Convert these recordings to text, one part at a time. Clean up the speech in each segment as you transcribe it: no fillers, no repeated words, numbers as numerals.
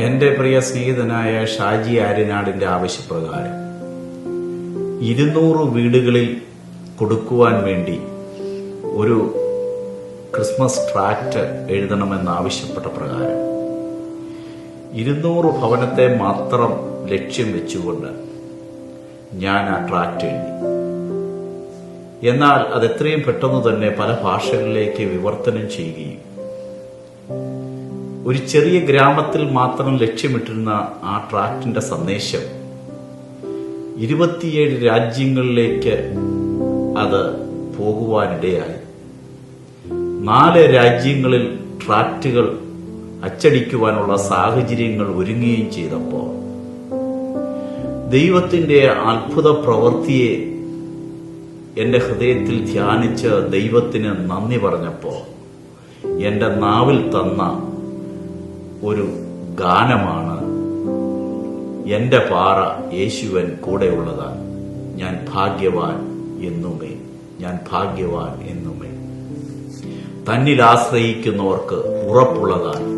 എൻ്റെ പ്രിയ സ്നേഹിതനായ ഷാജി ആര്യനാടിന്റെ ആവശ്യപ്രകാരം 200 വീടുകളിൽ കൊടുക്കുവാൻ വേണ്ടി ഒരു ക്രിസ്മസ് ട്രാക്റ്റ് എഴുതണമെന്നാവശ്യപ്പെട്ട പ്രകാരം 200 ഭവനത്തെ മാത്രം ലക്ഷ്യം വെച്ചുകൊണ്ട് ഞാൻ ആ ട്രാക്റ്റ് എഴുതി. എന്നാൽ അതെത്രയും പെട്ടെന്ന് തന്നെ പല ഭാഷകളിലേക്ക് വിവർത്തനം ചെയ്യുകയും ഒരു ചെറിയ ഗ്രാമത്തിൽ മാത്രം ലക്ഷ്യമിട്ടിരുന്ന ആ ട്രാക്റ്റിന്റെ സന്ദേശം 27 രാജ്യങ്ങളിലേക്ക് അത് പോകുവാനിടയായി. 4 രാജ്യങ്ങളിൽ ട്രാക്റ്റുകൾ അച്ചടിക്കുവാനുള്ള സാഹചര്യങ്ങൾ ഒരുങ്ങുകയും ചെയ്തപ്പോൾ ദൈവത്തിന്റെ അത്ഭുത പ്രവൃത്തിയെ എന്റെ ഹൃദയത്തിൽ ധ്യാനിച്ച് ദൈവത്തിന് നന്ദി പറഞ്ഞപ്പോൾ എന്റെ നാവിൽ തന്ന ഒരു ഗാനമാണ് എന്റെ പാറ യേശുവൻ കൂടെയുള്ളതാണ്, ഞാൻ ഭാഗ്യവാൻ എന്നുമേ, ഞാൻ ഭാഗ്യവാൻ എന്നുമേ. തന്നിൽ ആശ്രയിക്കുന്നവർക്ക് ഉറപ്പുള്ളതാണ്,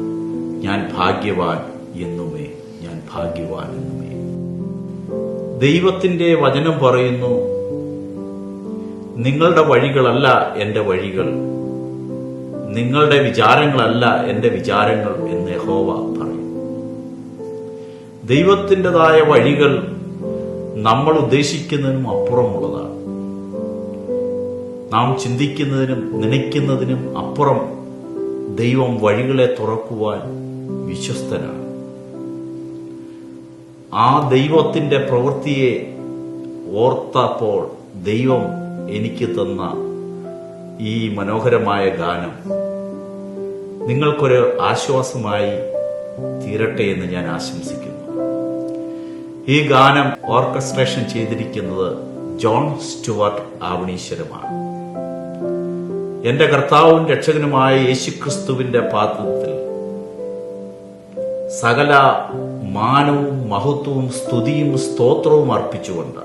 ഞാൻ ഭാഗ്യവാൻ എന്നുമേ, ഞാൻ ഭാഗ്യവാൻ എന്നുമേ. ദൈവത്തിന്റെ വചനം പറയുന്നു, നിങ്ങളുടെ വഴികളല്ല എന്റെ വഴികൾ, നിങ്ങളുടെ വിചാരങ്ങളല്ല എന്റെ വിചാരങ്ങൾ എന്ന് യഹോവ പറയും. ദൈവത്തിൻ്റെതായ വഴികൾ നമ്മൾ ഉദ്ദേശിക്കുന്നതിനും അപ്പുറമുള്ളതാണ്. നാം ചിന്തിക്കുന്നതിനും നനയ്ക്കുന്നതിനും അപ്പുറം ദൈവം വഴികളെ തുറക്കുവാൻ വിശ്വസ്തനാണ്. ആ ദൈവത്തിന്റെ പ്രവൃത്തിയെ ഓർത്തപ്പോൾ ദൈവം എനിക്ക് തന്ന ഈ മനോഹരമായ ഗാനം നിങ്ങൾക്കൊരു ആശ്വാസമായി തീരട്ടെ എന്ന് ഞാൻ ആശംസിക്കുന്നു. ഈ ഗാനം ഓർക്കസ്ട്രേഷൻ ചെയ്തിരിക്കുന്നത് ജോൺ സ്റ്റുവർട്ട് ആവണീശ്വരമാണ്. എന്റെ കർത്താവും രക്ഷകനുമായ യേശുക്രിസ്തുവിന്റെ പാദത്തിൽ സകല മാനവും മഹത്വവും സ്തുതിയും സ്തോത്രവും അർപ്പിച്ചുകൊണ്ട്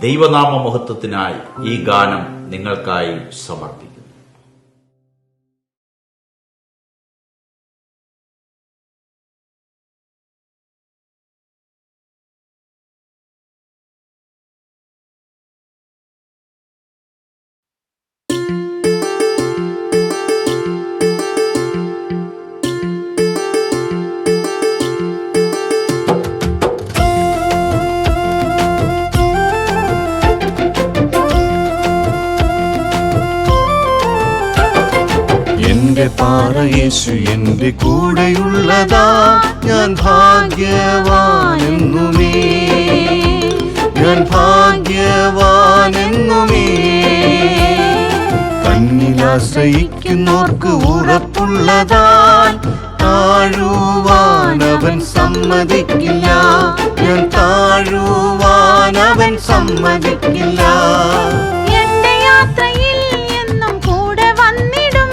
ദൈവനാമ മഹത്വത്തിനായി ഈ ഗാനം നിങ്ങൾക്കായി സമർപ്പിക്കുന്നു. എന്റെ പാറ യേശു എന്റെ കൂടെയുള്ളതാ, ഞാൻ ഭാഗ്യവാനെന്നുമേ, ഞാൻ ഭാഗ്യവാനെന്നുമേ. തന്നിലാശ്രയിക്കുന്നോർക്ക് ഉറപ്പുള്ളതാ, താഴുവാൻ അവൻ സമ്മതിക്കില്ല, ഞാൻ താഴുവാൻ അവൻ സമ്മതിക്കില്ല. എന്റെ യാത്രയിൽ എന്നും കൂടെ വന്നിടും,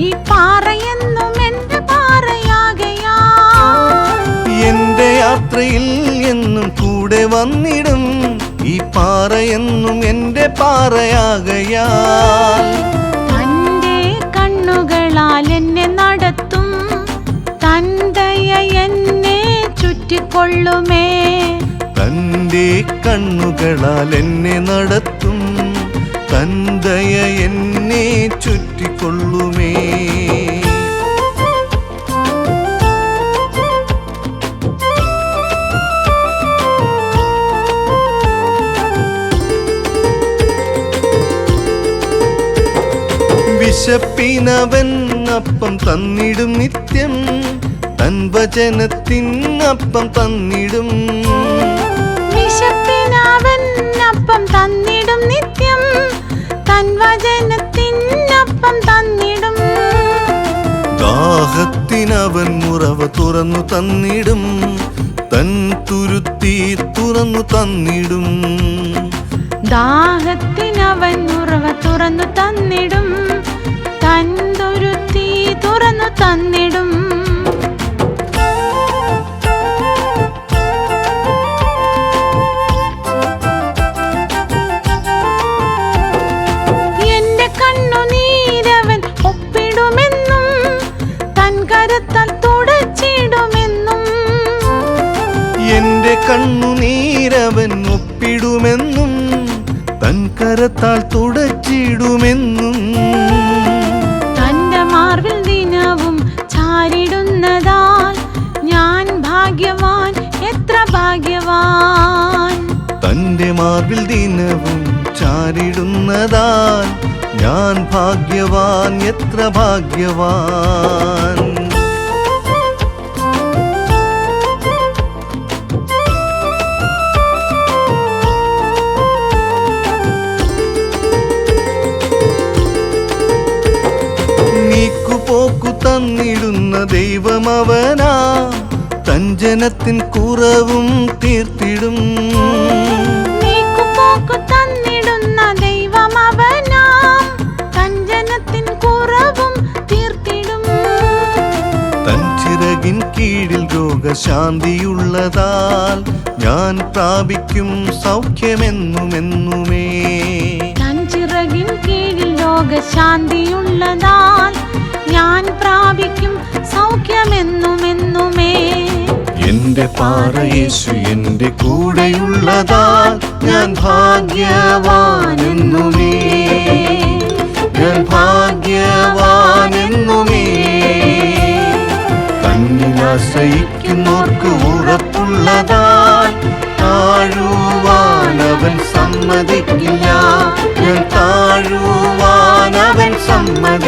ഈ പാറ എന്നും എന്റെ പാറയാകയാൽ. തന്റെ കണ്ണുകളാൽ എന്നെ നടത്തും, തന്ദയ എന്നെ ചുറ്റിക്കൊള്ളുമേ. തന്റെ കണ്ണുകളാൽ എന്നെ നടത്തും, തന്ദയ എന്നെ ചുറ്റിക്കൊള്ളുമേ. വിശപ്പിനവൻ അപ്പം തന്നിടും നിത്യം, തൻ വചനത്തിനപ്പം തന്നിടും. വിശപ്പിനവൻ അപ്പം തന്നിടും നിത്യം, തൻ വചനത്തിനപ്പം തന്നിടും. ദാഹത്തിനവൻ മുറവ തുറന്നു തന്നിടും, തൻ തുരുത്തി തുറന്നു തന്നിടും. ദാഹത്തിനവൻ ഉറവ തുറന്നു തന്നിടും, തൻ തുരുത്തി തുറന്നു തന്നിടും. എന്റെ കണ്ണുനീരവൻ ഒപ്പിടുമെന്നും, തൻ കരത്താൽ തുടച്ചിടുമെന്നും. എന്റെ കണ്ണുനീരവൻ ഒപ്പിടുമെന്നും തൻ കരത്താൽ തുടച്ചിടുമെന്നും. തന്റെ മാർവിൽ ദിനവും ചാരിടുന്നതാൽ ഞാൻ ഭാഗ്യവാൻ, എത്ര ഭാഗ്യവാൻ. തന്റെ മാർവിൽ ദിനവും ചാരിടുന്നതാൽ ഞാൻ ഭാഗ്യവാൻ, എത്ര ഭാഗ്യവാൻ. നീക്കുപോക്കു തന്നിടുന്ന ദൈവമവനാ, തൻ ജനത്തിൻ കുറവും തീർത്തിടും. നീക്കുപോക്കു തന്നിടുന്ന ദൈവമവനാം, തൻ ജനത്തിൻ കുറവും തീർത്തിടും. തൻ ചിറകിൻ കീഴിൽ രോഗശാന്തിയുള്ളതാൽ ഞാൻ പ്രാപിക്കും സൗഖ്യമെന്നുമെന്നുമേ. തൻ ചിറകിൻ കീഴിൽ രോഗശാന്തിയുള്ളതാൽ ഞാൻ പ്രാപിക്കും സൗഖ്യമെന്നുമെന്നുമേ. എന്റെ പാറ യേശു എന്റെ കൂടെയുള്ളതാൽ ഞാൻ ഭാഗ്യവാനെന്നുമേ, ഞാൻ ഭാഗ്യവാനെന്നുമേ. തന്നിലാശ്രയിക്കുന്നോർക്ക് ഉറപ്പുള്ളതാൽ താഴുവാൻ അവൻ സമ്മതിക്കില്ല, ഞാൻ താഴുവാൻ അവൻ സമ്മതിക്കില്ല.